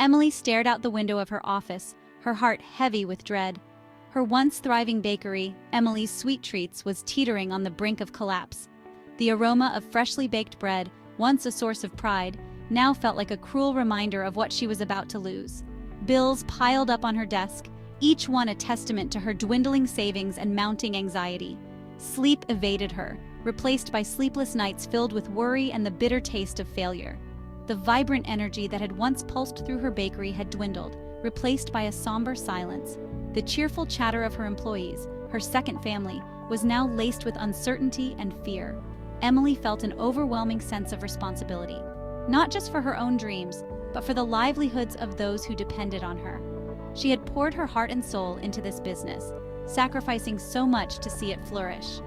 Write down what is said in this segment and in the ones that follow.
Emily stared out the window of her office, her heart heavy with dread. Her once thriving bakery, Emily's Sweet Treats, was teetering on the brink of collapse. The aroma of freshly baked bread, once a source of pride, now felt like a cruel reminder of what she was about to lose. Bills piled up on her desk, each one a testament to her dwindling savings and mounting anxiety. Sleep evaded her, replaced by sleepless nights filled with worry and the bitter taste of failure. The vibrant energy that had once pulsed through her bakery had dwindled, replaced by a somber silence. The cheerful chatter of her employees, her second family, was now laced with uncertainty and fear. Emily felt an overwhelming sense of responsibility, not just for her own dreams, but for the livelihoods of those who depended on her. She had poured her heart and soul into this business, sacrificing so much to see it flourish.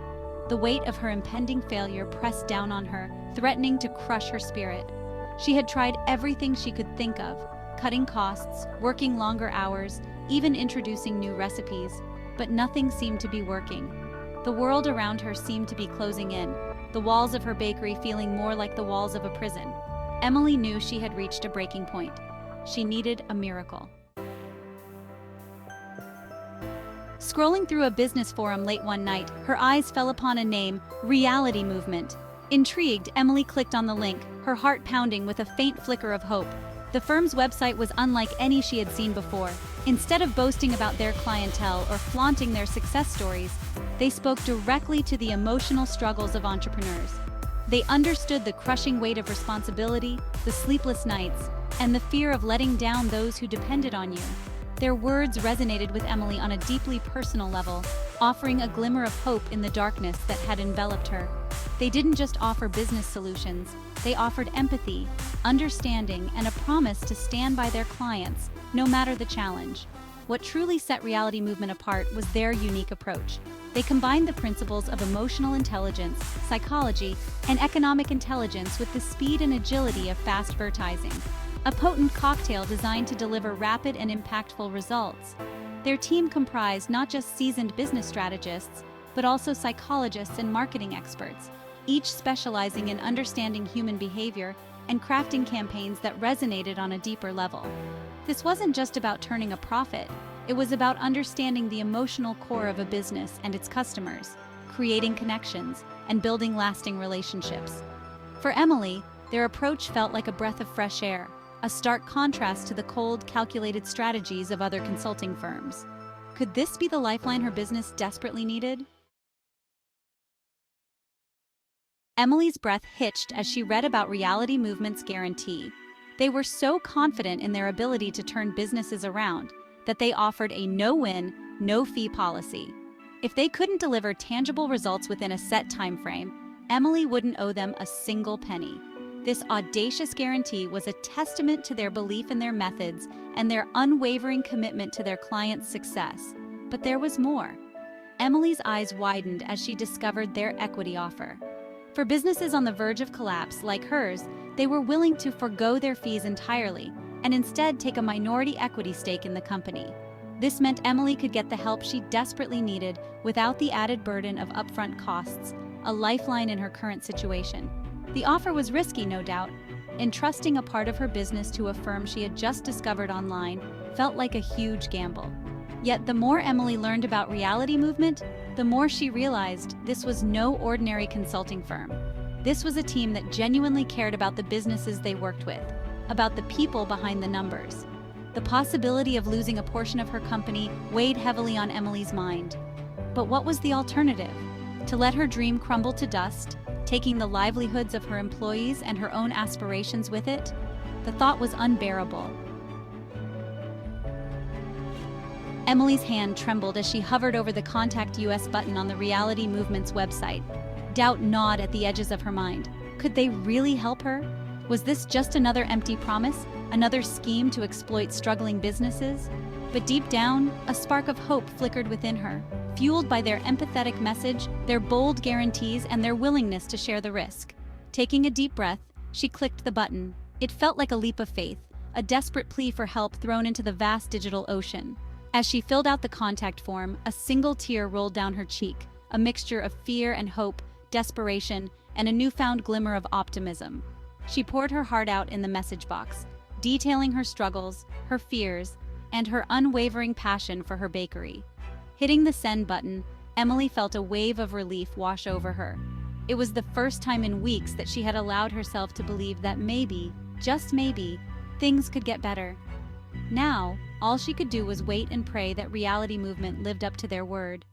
The weight of her impending failure pressed down on her, threatening to crush her spirit. She had tried everything she could think of, cutting costs, working longer hours, even introducing new recipes, but nothing seemed to be working. The world around her seemed to be closing in, the walls of her bakery feeling more like the walls of a prison. Emily knew she had reached a breaking point. She needed a miracle. Scrolling through a business forum late one night, her eyes fell upon a name, Reality Movement. Intrigued, Emily clicked on the link, her heart pounding with a faint flicker of hope. The firm's website was unlike any she had seen before. Instead of boasting about their clientele or flaunting their success stories, they spoke directly to the emotional struggles of entrepreneurs. They understood the crushing weight of responsibility, the sleepless nights, and the fear of letting down those who depended on you. Their words resonated with Emily on a deeply personal level, offering a glimmer of hope in the darkness that had enveloped her. They didn't just offer business solutions, they offered empathy, understanding, and a promise to stand by their clients, no matter the challenge. What truly set Reality Movement apart was their unique approach. They combined the principles of emotional intelligence, psychology, and economic intelligence with the speed and agility of fast advertising. A potent cocktail designed to deliver rapid and impactful results. Their team comprised not just seasoned business strategists, but also psychologists and marketing experts, each specializing in understanding human behavior and crafting campaigns that resonated on a deeper level. This wasn't just about turning a profit, it was about understanding the emotional core of a business and its customers, creating connections, and building lasting relationships. For Emily, their approach felt like a breath of fresh air, a stark contrast to the cold, calculated strategies of other consulting firms. Could this be the lifeline her business desperately needed? Emily's breath hitched as she read about Reality Movement's guarantee. They were so confident in their ability to turn businesses around that they offered a no-win, no-fee policy. If they couldn't deliver tangible results within a set time frame, Emily wouldn't owe them a single penny. This audacious guarantee was a testament to their belief in their methods and their unwavering commitment to their clients' success. But there was more. Emily's eyes widened as she discovered their equity offer. For businesses on the verge of collapse, like hers, they were willing to forgo their fees entirely and instead take a minority equity stake in the company. This meant Emily could get the help she desperately needed without the added burden of upfront costs, a lifeline in her current situation. The offer was risky, no doubt. Entrusting a part of her business to a firm she had just discovered online felt like a huge gamble. Yet the more Emily learned about Reality Movement, the more she realized this was no ordinary consulting firm. This was a team that genuinely cared about the businesses they worked with, about the people behind the numbers. The possibility of losing a portion of her company weighed heavily on Emily's mind. But what was the alternative? To let her dream crumble to dust, taking the livelihoods of her employees and her own aspirations with it? The thought was unbearable. Emily's hand trembled as she hovered over the Contact US button on the Reality Movement's website. Doubt gnawed at the edges of her mind. Could they really help her? Was this just another empty promise, another scheme to exploit struggling businesses? But deep down, a spark of hope flickered within her, fueled by their empathetic message, their bold guarantees, and their willingness to share the risk. Taking a deep breath, she clicked the button. It felt like a leap of faith, a desperate plea for help thrown into the vast digital ocean. As she filled out the contact form, a single tear rolled down her cheek, a mixture of fear and hope, desperation, and a newfound glimmer of optimism. She poured her heart out in the message box. detailing her struggles, her fears, and her unwavering passion for her bakery. Hitting the send button, Emily felt a wave of relief wash over her. It was the first time in weeks that she had allowed herself to believe that maybe, just maybe, things could get better. Now, all she could do was wait and pray that Reality Movement lived up to their word.